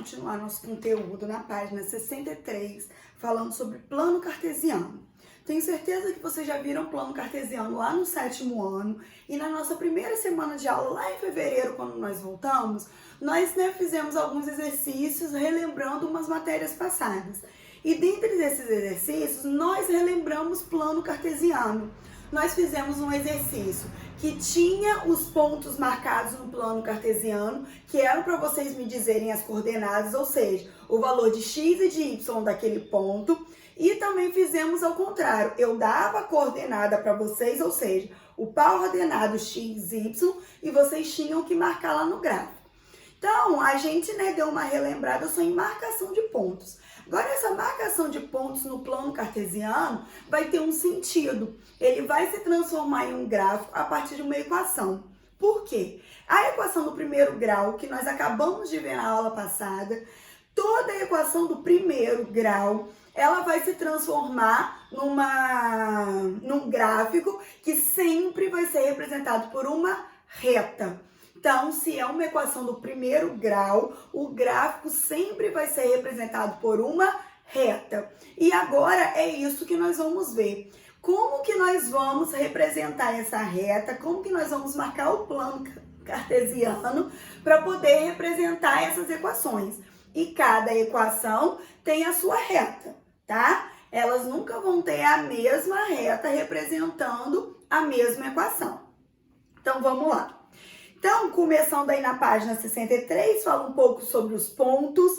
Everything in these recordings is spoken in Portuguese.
continuar nosso conteúdo na página 63, falando sobre plano cartesiano. Tenho certeza que vocês já viram plano cartesiano lá no 7º ano e na nossa primeira semana de aula, lá em fevereiro, quando nós voltamos, nós fizemos alguns exercícios relembrando umas matérias passadas. E dentre esses exercícios, nós relembramos plano cartesiano. Nós fizemos um exercício que tinha os pontos marcados no plano cartesiano, que eram para vocês me dizerem as coordenadas, ou seja, o valor de x e de y daquele ponto. E também fizemos ao contrário, eu dava a coordenada para vocês, ou seja, o par ordenado x, y, e vocês tinham que marcar lá no gráfico. Então, a gente deu uma relembrada só em marcação de pontos. Agora, essa marcação de pontos no plano cartesiano vai ter um sentido. Ele vai se transformar em um gráfico a partir de uma equação. Por quê? A equação do primeiro grau, que nós acabamos de ver na aula passada, toda a equação do primeiro grau, ela vai se transformar num gráfico que sempre vai ser representado por uma reta. Então, se é uma equação do primeiro grau, o gráfico sempre vai ser representado por uma reta. E agora é isso que nós vamos ver. Como que nós vamos representar essa reta? Como que nós vamos marcar o plano cartesiano para poder representar essas equações? E cada equação tem a sua reta, tá? Elas nunca vão ter a mesma reta representando a mesma equação. Então, vamos lá. Então, começando aí na página 63, fala um pouco sobre os pontos.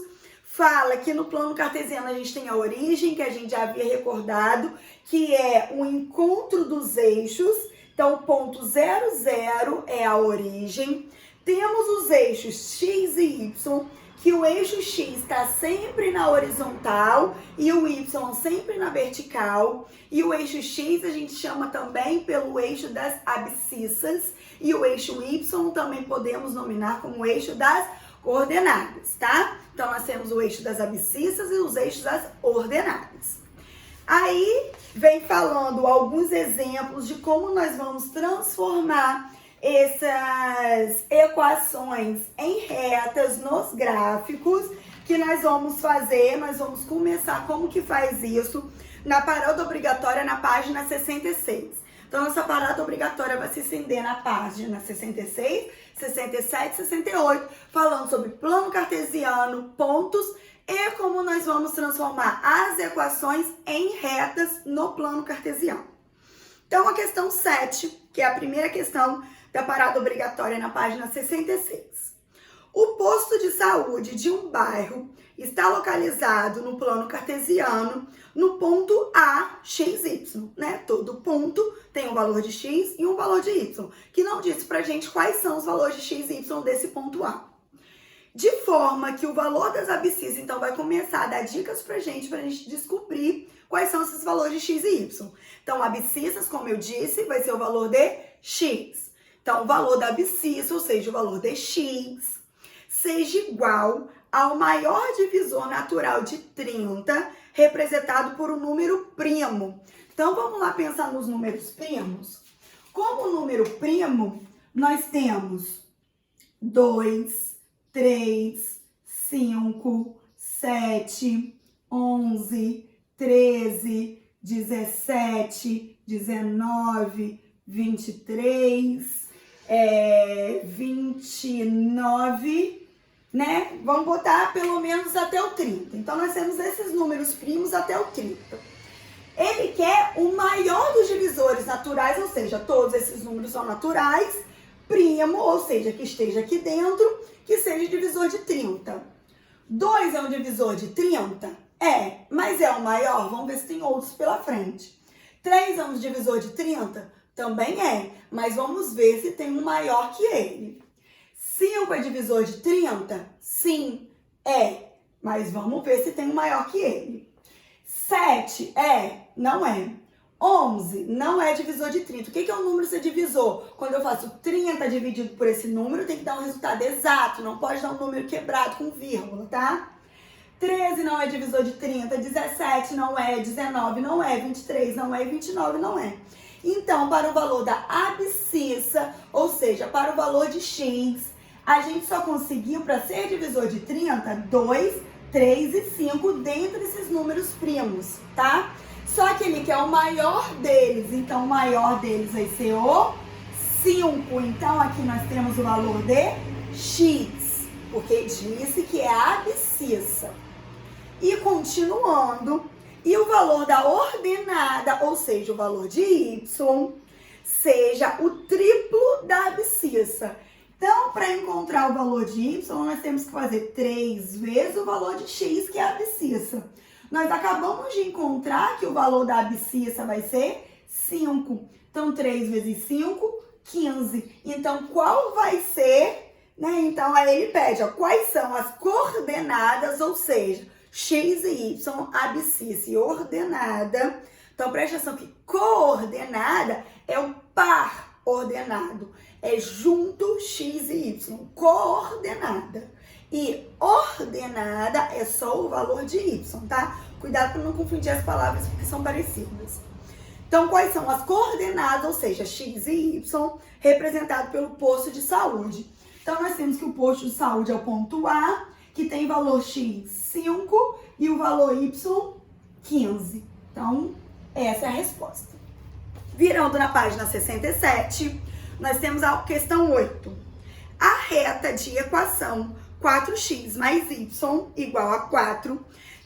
Fala que no plano cartesiano a gente tem a origem, que a gente já havia recordado, que é o encontro dos eixos. Então, o ponto 0, 0 é a origem. Temos os eixos x e y, que o eixo x está sempre na horizontal e o y sempre na vertical. E o eixo x a gente chama também pelo eixo das abscissas. E o eixo y também podemos nominar como o eixo das coordenadas, tá? Então, nós temos o eixo das abscissas e os eixos das ordenadas. Aí, vem falando alguns exemplos de como nós vamos transformar essas equações em retas nos gráficos que nós vamos fazer. Nós vamos começar como que faz isso na parada obrigatória na página 66. Então, essa parada obrigatória vai se estender na página 66, 67 e 68, falando sobre plano cartesiano, pontos e como nós vamos transformar as equações em retas no plano cartesiano. Então, a questão 7, que é a primeira questão da parada obrigatória na página 66. O posto de saúde de um bairro está localizado no plano cartesiano no ponto A, x, y, né? Todo ponto tem um valor de x e um valor de y, que não disse pra gente quais são os valores de x e y desse ponto A. De forma que o valor das abscissas, então, vai começar a dar dicas pra gente descobrir quais são esses valores de x e y. Então, abscissas, como eu disse, vai ser o valor de x. Então, o valor da abscissa, ou seja, o valor de x, seja igual ao maior divisor natural de 30, representado por um número primo. Então, vamos lá pensar nos números primos. Como número primo, nós temos 2, 3, 5, 7, 11, 13, 17, 19, 23, 29, né? Vamos botar pelo menos até o 30. Então, nós temos esses números primos até o 30. Ele quer o maior dos divisores naturais, ou seja, todos esses números são naturais, primo, ou seja, que esteja aqui dentro, que seja divisor de 30. 2 é um divisor de 30? É, mas é o maior? Vamos ver se tem outros pela frente. 3 é um divisor de 30? Também é, mas vamos ver se tem um maior que ele. 5 é divisor de 30? Sim, é, mas vamos ver se tem um maior que ele. 7 é? Não é. 11 não é divisor de 30. O que é um número ser divisor? Quando eu faço 30 dividido por esse número, tem que dar um resultado exato, não pode dar um número quebrado com vírgula, tá? 13 não é divisor de 30, 17 não é, 19 não é, 23 não é e 29 não é. Então, para o valor da abscissa, ou seja, para o valor de x, A gente só conseguiu, para ser divisor de 30, 2, 3 e 5 dentro desses números primos, tá? Só que ele quer o maior deles, então o maior deles vai ser o 5. Então aqui nós temos o valor de x, porque disse que é a abscissa. E continuando, e o valor da ordenada, ou seja, o valor de y, seja o triplo da abscissa. Então, para encontrar o valor de y, nós temos que fazer 3 vezes o valor de x, que é a abscissa. Nós acabamos de encontrar que o valor da abscissa vai ser 5. Então, 3 vezes 5, 15. Então, qual vai ser, né? Então, aí ele pede, ó, quais são as coordenadas, ou seja, x e y, abscissa e ordenada. Então, preste atenção que coordenada é o par ordenado. É junto x e y, coordenada. E ordenada é só o valor de y, tá? Cuidado para não confundir as palavras porque são parecidas. Então, quais são as coordenadas, ou seja, x e y, representado pelo posto de saúde? Então, nós temos que o posto de saúde é o ponto A, que tem valor x 5 e o valor y 15. Então, essa é a resposta. Virando na página 67, nós temos a questão 8. A reta de equação 4x mais y igual a 4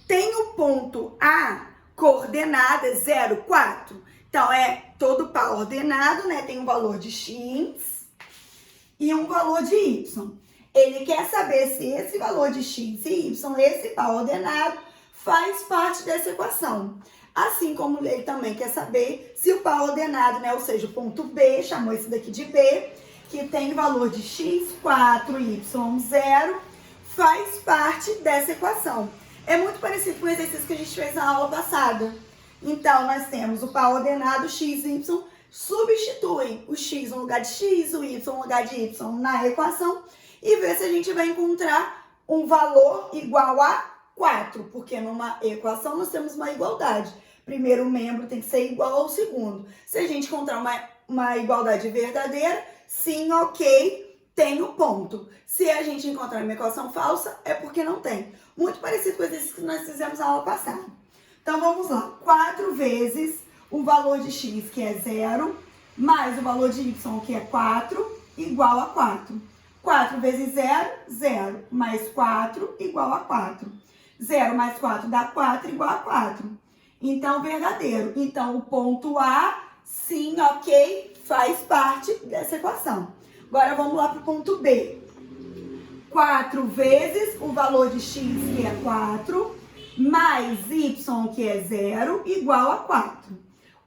tem o ponto A coordenada 0, 4. Então, é todo par ordenado, né? Tem um valor de x e um valor de y. Ele quer saber se esse valor de x e y, esse par ordenado, faz parte dessa equação. Assim como ele também quer saber se o par ordenado, né, ou seja, o ponto B, chamou esse daqui de B, que tem valor de x, 4, y, 0, faz parte dessa equação. É muito parecido com o exercício que a gente fez na aula passada. Então, nós temos o par ordenado x e y, substitui o x no lugar de x, o y no lugar de y na equação e vê se a gente vai encontrar um valor igual a 4, porque numa equação nós temos uma igualdade. Primeiro membro tem que ser igual ao segundo. Se a gente encontrar uma igualdade verdadeira, sim, ok, tem o ponto. Se a gente encontrar uma equação falsa, é porque não tem. Muito parecido com o exercício que nós fizemos na aula passada. Então, vamos lá. 4 vezes o valor de x, que é 0, mais o valor de y, que é 4, igual a 4. 4 vezes 0, 0, mais 4, igual a 4. 0 mais 4 dá 4, igual a 4. Então, verdadeiro. Então, o ponto A, sim, ok, faz parte dessa equação. Agora, vamos lá para o ponto B. 4 vezes o valor de x, que é 4, mais y, que é 0, igual a 4.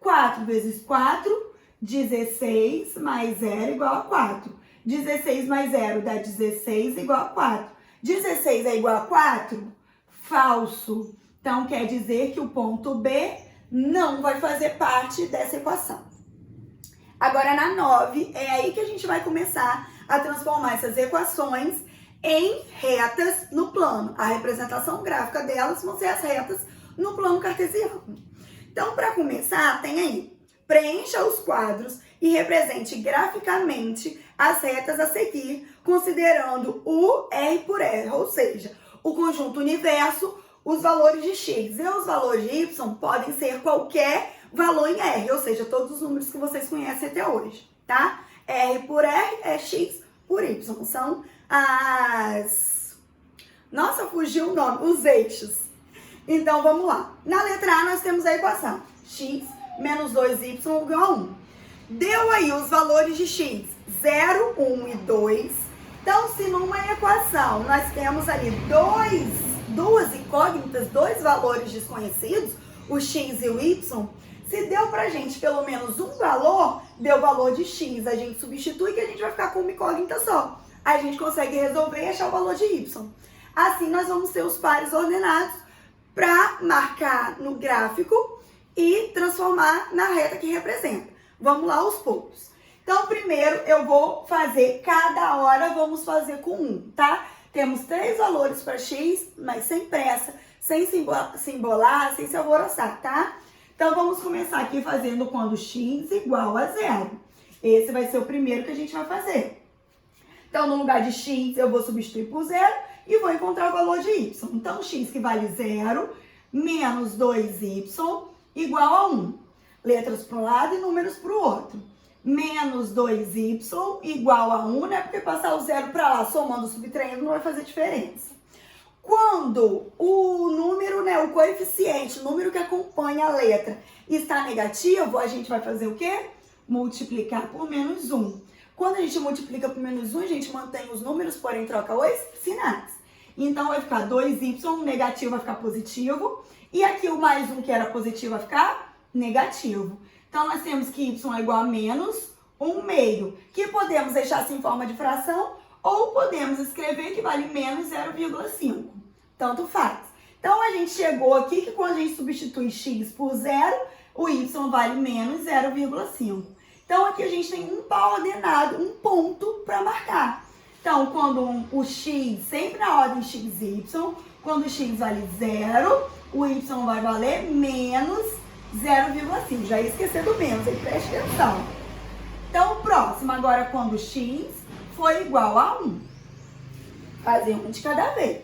4 vezes 4, 16, mais 0, igual a 4. 16 mais 0 dá 16, igual a 4. 16 é igual a 4? Falso. Então, quer dizer que o ponto B não vai fazer parte dessa equação. Agora, na 9, é aí que a gente vai começar a transformar essas equações em retas no plano. A representação gráfica delas vão ser as retas no plano cartesiano. Então, para começar, tem aí, preencha os quadros e represente graficamente as retas a seguir, considerando o R por R, ou seja, o conjunto universo, os valores de x e os valores de y podem ser qualquer valor em R, ou seja, todos os números que vocês conhecem até hoje, tá? R por R é x por y, são as... Nossa, fugiu o nome, os eixos. Então, vamos lá. Na letra A, nós temos a equação x menos 2y igual a 1. Deu aí os valores de x, 0, 1 e 2. Então, se numa equação nós temos ali duas incógnitas, dois valores desconhecidos, o x e o y, se deu pra gente pelo menos um valor, deu o valor de x, a gente substitui que a gente vai ficar com uma incógnita só. Aí a gente consegue resolver e achar o valor de y. Assim, nós vamos ter os pares ordenados para marcar no gráfico e transformar na reta que representa. Vamos lá aos poucos. Então, primeiro eu vou fazer, cada hora vamos fazer com 1, tá? Temos 3 valores para x, mas sem pressa, sem se embolar, sem se alvoroçar, tá? Então, vamos começar aqui fazendo quando x igual a 0. Esse vai ser o primeiro que a gente vai fazer. Então, no lugar de x, eu vou substituir por 0 e vou encontrar o valor de y. Então, x que vale 0 menos 2y igual a 1. Letras para um lado e números para o outro. Menos 2y igual a 1, né? Porque passar o 0 para lá, somando, subtraindo, não vai fazer diferença. Quando o número, né, o coeficiente, o número que acompanha a letra, está negativo, a gente vai fazer o quê? Multiplicar por menos 1. Quando a gente multiplica por menos 1, a gente mantém os números, porém troca os sinais. Então, vai ficar 2y, o negativo vai ficar positivo. E aqui o mais 1, que era positivo, vai ficar negativo. Então, nós temos que y é igual a menos 1 meio, que podemos deixar assim em forma de fração, ou podemos escrever que vale menos 0,5. Tanto faz. Então, a gente chegou aqui que quando a gente substitui x por 0, o y vale menos 0,5. Então, aqui a gente tem um pau ordenado, um ponto para marcar. Então, quando o x, sempre na ordem xy, quando o x vale 0, o y vai valer menos 0,5. Já ia esquecer do menos, aí preste atenção. Então, o próximo, agora quando x for igual a 1. Fazer um de cada vez.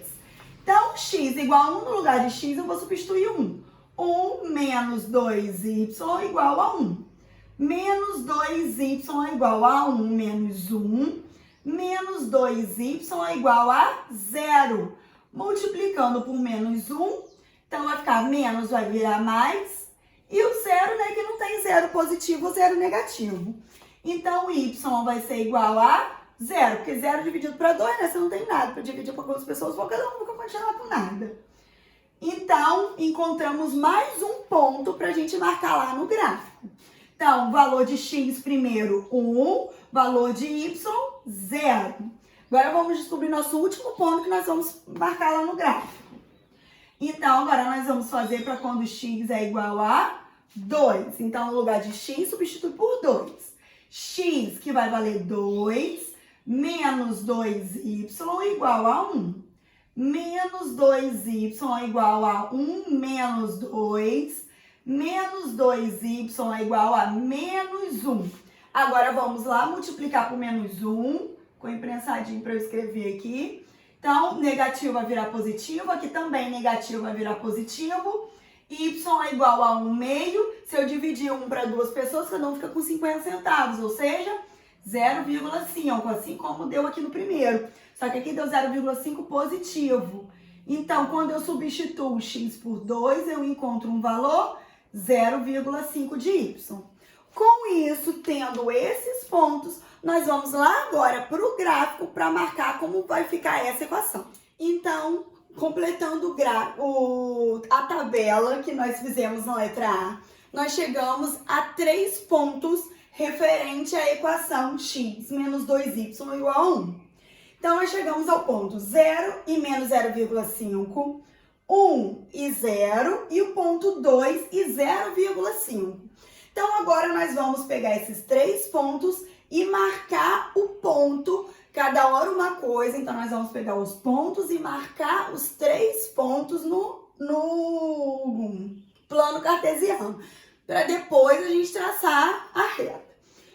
Então, x igual a 1, no lugar de x eu vou substituir 1. 1 menos 2y igual a 1. Menos 2y igual a 1 menos 1. Menos 2y igual a 0. Multiplicando por menos 1, então vai ficar menos, vai virar mais. E o 0, né, que não tem 0 positivo ou 0 negativo. Então, y vai ser igual a 0, porque 0 dividido para 2, né, você não tem nada. Para dividir para algumas pessoas, cada um vai continuar com nada. Então, encontramos mais um ponto para a gente marcar lá no gráfico. Então, valor de x primeiro, 1. Valor de y, 0. Agora, vamos descobrir nosso último ponto que nós vamos marcar lá no gráfico. Então, agora nós vamos fazer para quando x é igual a 2. Então, no lugar de x, substitui por 2. X, que vai valer 2, menos 2y igual a 1. Menos 2y igual a 1 menos 2. Menos 2y igual a menos 1. Agora, vamos lá multiplicar por menos 1. Ficou imprensadinho para eu escrever aqui. Então, negativo vai virar positivo. Aqui também negativo vai virar positivo. Y é igual a 1 meio. Se eu dividir 1 para duas pessoas, cada um fica com 50 centavos. Ou seja, 0,5. Assim como deu aqui no primeiro. Só que aqui deu 0,5 positivo. Então, quando eu substituo x por 2, eu encontro um valor 0,5 de y. Com isso, tendo esses pontos, nós vamos lá agora para o gráfico para marcar como vai ficar essa equação. Então, completando a tabela que nós fizemos na letra A, nós chegamos a 3 pontos referente à equação x menos 2y igual a 1. Então, nós chegamos ao ponto 0 e menos 0,5, 1 e 0 e o ponto 2 e 0,5. Então, agora nós vamos pegar esses 3 pontos e marcar o ponto, cada hora uma coisa. Então, nós vamos pegar os pontos e marcar os 3 pontos no plano cartesiano, para depois a gente traçar a reta.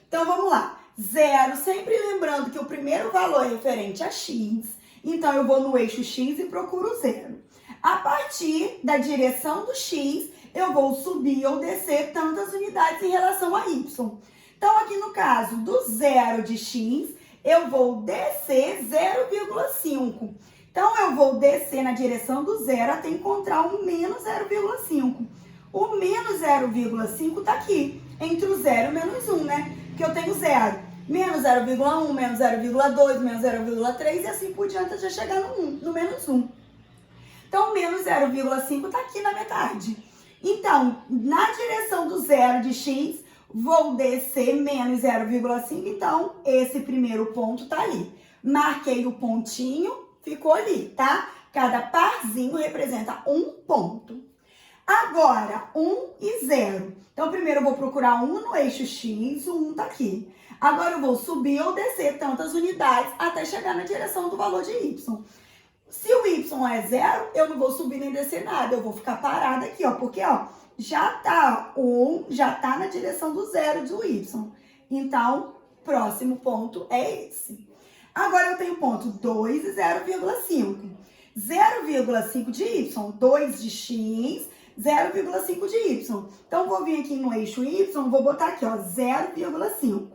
Então, vamos lá. 0, sempre lembrando que o primeiro valor é referente a x, então eu vou no eixo x e procuro 0. A partir da direção do x, eu vou subir ou descer tantas unidades em relação a y. Então, aqui no caso do 0 de x, eu vou descer 0,5. Então, eu vou descer na direção do 0 até encontrar um menos 0,5. O menos 0,5 está aqui, entre o 0 e o menos 1, né? Porque eu tenho 0, menos 0,1, menos 0,2, menos 0,3 e assim por diante até chegar no 1, no menos 1. Então, o menos 0,5 está aqui na metade. Então, na direção do 0 de x, vou descer menos 0,5. Então, esse primeiro ponto está ali. Marquei o pontinho, ficou ali, tá? Cada parzinho representa um ponto. Agora, 1 e 0. Então, primeiro eu vou procurar 1 no eixo x, o 1 está aqui. Agora, eu vou subir ou descer tantas unidades até chegar na direção do valor de y. Se o y é 0, eu não vou subir nem descer nada. Eu vou ficar parada aqui, ó. Porque, ó, já tá 1, já tá na direção do 0 do y. Então, próximo ponto é esse. Agora eu tenho ponto 2 e 0,5. 0,5 de y, 2 de x, 0,5 de y. Então, vou vir aqui no eixo y, vou botar aqui, ó, 0,5.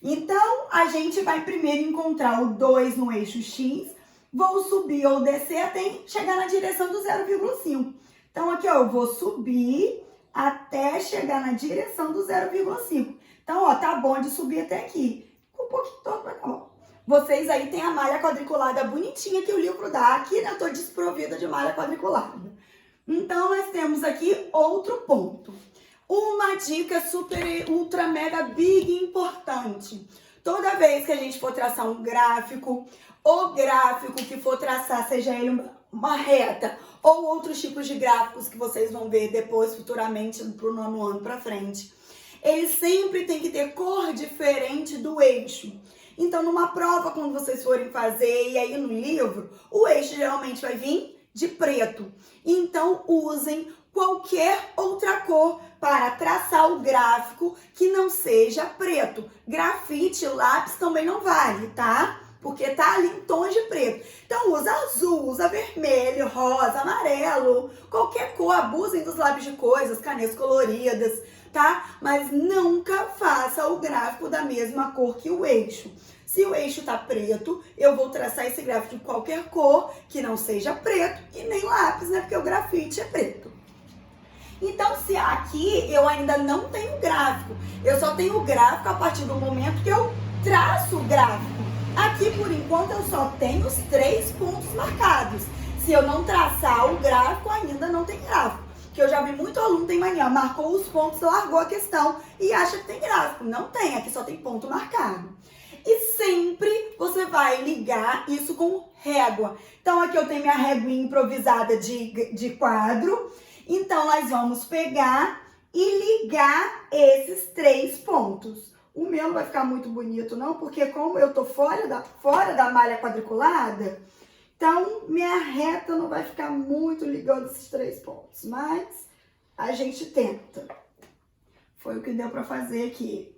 Então, a gente vai primeiro encontrar o 2 no eixo x, vou subir ou descer até chegar na direção do 0,5. Então, aqui, ó, eu vou subir até chegar na direção do 0,5. Então, ó, tá bom de subir até aqui. Um pouquinho todo pra cá, ó. Vocês aí têm a malha quadriculada bonitinha que o livro dá. Aqui, né, eu tô desprovida de malha quadriculada. Então, nós temos aqui outro ponto. Uma dica super, ultra, mega, big importante. Toda vez que a gente for traçar um gráfico, o gráfico que for traçar, seja ele uma reta ou outros tipos de gráficos que vocês vão ver depois, futuramente, pro nono ano pra frente, ele sempre tem que ter cor diferente do eixo. Então, numa prova, quando vocês forem fazer, e aí no livro, o eixo geralmente vai vir de preto. Então, usem qualquer outra cor para traçar o gráfico que não seja preto. Grafite, lápis também não vale, tá? Porque tá ali em tons de preto. Então, usa azul, usa vermelho, rosa, amarelo, qualquer cor. Abusem dos lápis de cores, canetas coloridas, tá? Mas nunca faça o gráfico da mesma cor que o eixo. Se o eixo tá preto, eu vou traçar esse gráfico de qualquer cor que não seja preto e nem lápis, né? Porque o grafite é preto. Então, se aqui eu ainda não tenho gráfico, eu só tenho o gráfico a partir do momento que eu traço o gráfico. Aqui, por enquanto, eu só tenho os 3 pontos marcados. Se eu não traçar o gráfico, ainda não tem gráfico. Porque eu já vi muito aluno tem mania, marcou os pontos, largou a questão e acha que tem gráfico. Não tem, aqui só tem ponto marcado. E sempre você vai ligar isso com régua. Então, aqui eu tenho minha réguinha improvisada de quadro. Então, nós vamos pegar e ligar esses 3 pontos. O meu não vai ficar muito bonito, não, porque como eu tô fora da malha quadriculada, então minha reta não vai ficar muito ligando esses 3 pontos. Mas a gente tenta. Foi o que deu pra fazer aqui.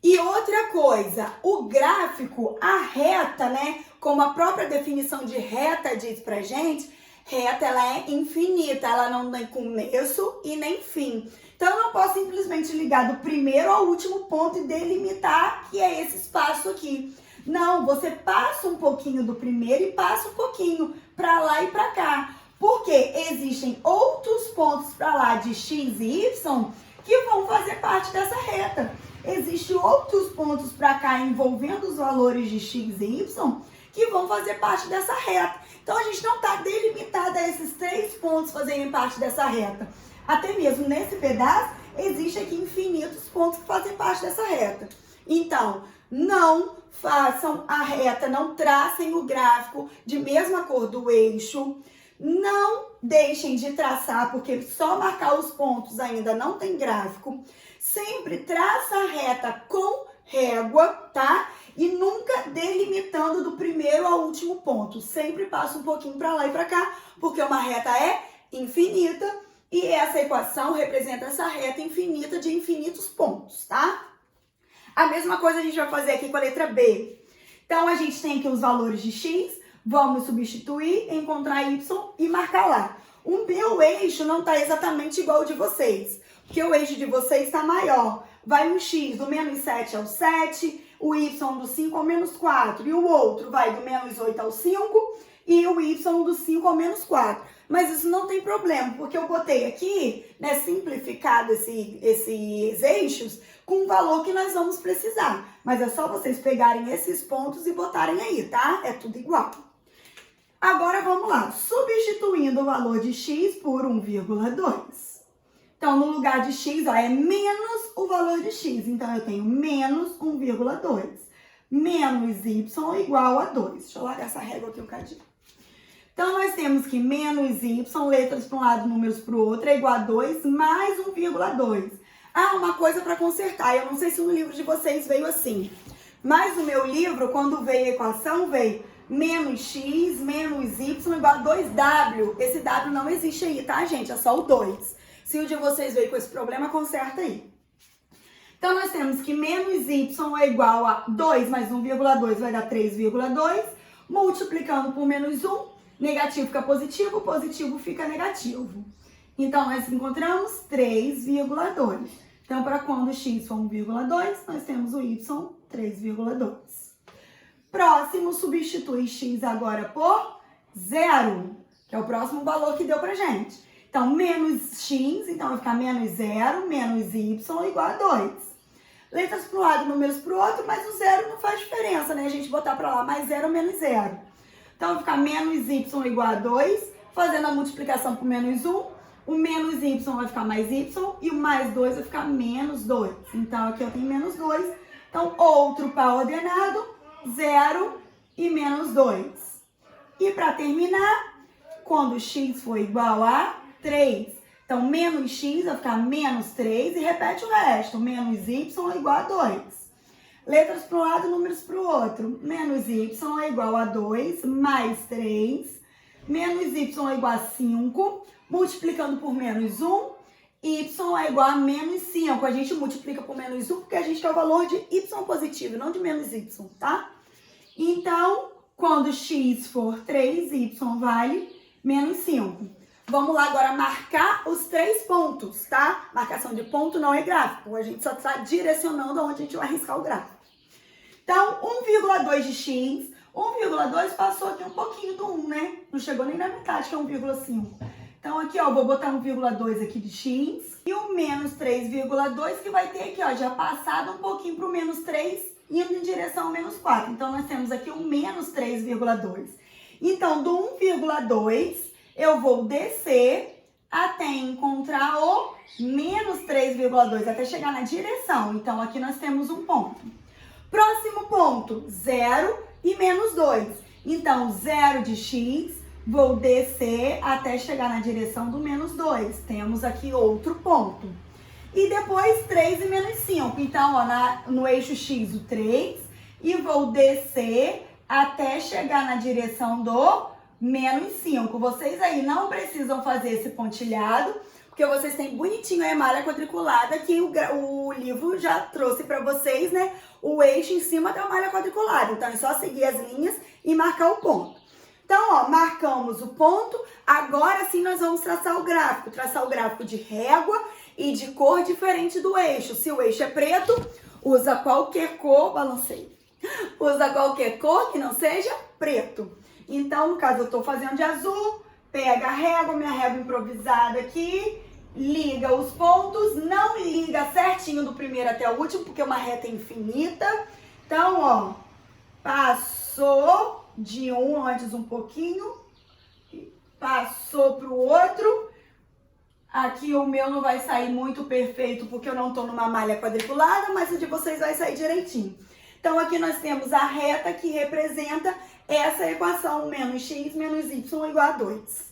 E outra coisa, o gráfico, a reta, né, como a própria definição de reta diz pra gente, reta, ela é infinita, ela não tem começo e nem fim. Então, eu não posso simplesmente ligar do primeiro ao último ponto e delimitar que é esse espaço aqui. Não, você passa um pouquinho do primeiro e passa um pouquinho pra lá e pra cá. Porque existem outros pontos pra lá de x e y que vão fazer parte dessa reta. Existem outros pontos pra cá envolvendo os valores de x e y que vão fazer parte dessa reta. Então, a gente não está delimitada a esses 3 pontos fazerem parte dessa reta. Até mesmo nesse pedaço, existe aqui infinitos pontos que fazem parte dessa reta. Então, não façam a reta, não tracem o gráfico de mesma cor do eixo. Não deixem de traçar, porque só marcar os pontos ainda não tem gráfico. Sempre traça a reta com régua, tá? E nunca delimitando do primeiro ao último ponto. Sempre passa um pouquinho para lá e para cá, porque uma reta é infinita e essa equação representa essa reta infinita de infinitos pontos, tá? A mesma coisa a gente vai fazer aqui com a letra B. Então, a gente tem aqui os valores de x, vamos substituir, encontrar y e marcar lá. O meu eixo não está exatamente igual ao de vocês, porque o eixo de vocês está maior. Vai um x do menos 7 ao 7, o y do 5 ao menos 4, e o outro vai do menos 8 ao 5, e o y do 5 ao menos 4. Mas isso não tem problema, porque eu botei aqui, né, simplificado esses eixos com o valor que nós vamos precisar. Mas é só vocês pegarem esses pontos e botarem aí, tá? É tudo igual. Agora vamos lá, substituindo o valor de x por 1,2. Então, no lugar de x, ó, é menos o valor de x. Então, eu tenho menos 1,2. Menos y igual a 2. Deixa eu largar essa régua aqui um cadinho. Então, nós temos que menos y, letras para um lado, números para o outro, é igual a 2 mais 1,2. Ah, uma coisa para consertar. Eu não sei se no livro de vocês veio assim. Mas no meu livro, quando veio a equação, veio menos x, menos y igual a 2w. Esse w não existe aí, tá, gente? É só o 2. Se o de vocês veio com esse problema, conserta aí. Então, nós temos que menos y é igual a 2 mais 1,2 vai dar 3,2. Multiplicando por menos 1, negativo fica positivo, positivo fica negativo. Então, nós encontramos 3,2. Então, para quando x for 1,2, nós temos o y 3,2. Próximo, substitui x agora por 0, que é o próximo valor que deu pra gente. Então, menos x, então vai ficar menos 0, menos y igual a 2. Letras para um lado, números para o outro, mas o 0 não faz diferença, né? A gente botar para lá mais 0, menos 0. Então, vai ficar menos y igual a 2, fazendo a multiplicação por menos 1. O menos y vai ficar mais y e o mais 2 vai ficar menos 2. Então, aqui eu tenho menos 2. Então, outro par ordenado, 0 e menos 2. E para terminar, quando x for igual a 3, então menos x vai ficar menos 3 e repete o resto. Menos y é igual a 2. Letras para um lado, números para o outro. Menos y é igual a 2 mais 3. Menos y é igual a 5. Multiplicando por menos 1, y é igual a menos 5. A gente multiplica por menos 1 porque a gente quer o valor de y positivo, não de menos y, tá? Então, quando x for 3, y vale menos 5. Vamos lá agora marcar os 3 pontos, tá? Marcação de ponto não é gráfico, a gente só está direcionando aonde a gente vai riscar o gráfico. Então, 1,2 de x, 1,2 passou aqui um pouquinho do 1, né? Não chegou nem na metade, que é 1,5. Então, aqui, ó, vou botar 1,2 aqui de x e o menos 3,2 que vai ter aqui, ó, já passado um pouquinho para o menos 3, indo em direção ao menos 4. Então, nós temos aqui o menos 3,2. Então, do 1,2, eu vou descer até encontrar o menos 3,2, até chegar na direção. Então, aqui nós temos um ponto. Próximo ponto, 0 e menos 2. Então, 0 de x, vou descer até chegar na direção do menos 2. Temos aqui outro ponto. E depois 3 e menos 5. Então, ó, no eixo x o 3. E vou descer até chegar na direção do menos 5. Vocês aí não precisam fazer esse pontilhado, porque vocês têm bonitinho a malha quadriculada que o livro já trouxe para vocês, né? O eixo em cima da malha quadriculada. Então, é só seguir as linhas e marcar o ponto. Então, ó, marcamos o ponto, agora sim nós vamos traçar o gráfico de régua e de cor diferente do eixo. Se o eixo é preto, usa qualquer cor, balancei, usa qualquer cor que não seja preto. Então, no caso, eu estou fazendo de azul, pega a régua, minha régua improvisada aqui, liga os pontos, não liga certinho do primeiro até o último, porque é uma reta infinita. Então, ó, passou de um antes um pouquinho, passou para o outro. Aqui o meu não vai sair muito perfeito porque eu não estou numa malha quadriculada, mas o de vocês vai sair direitinho. Então aqui nós temos a reta que representa essa equação, menos x menos y igual a 2.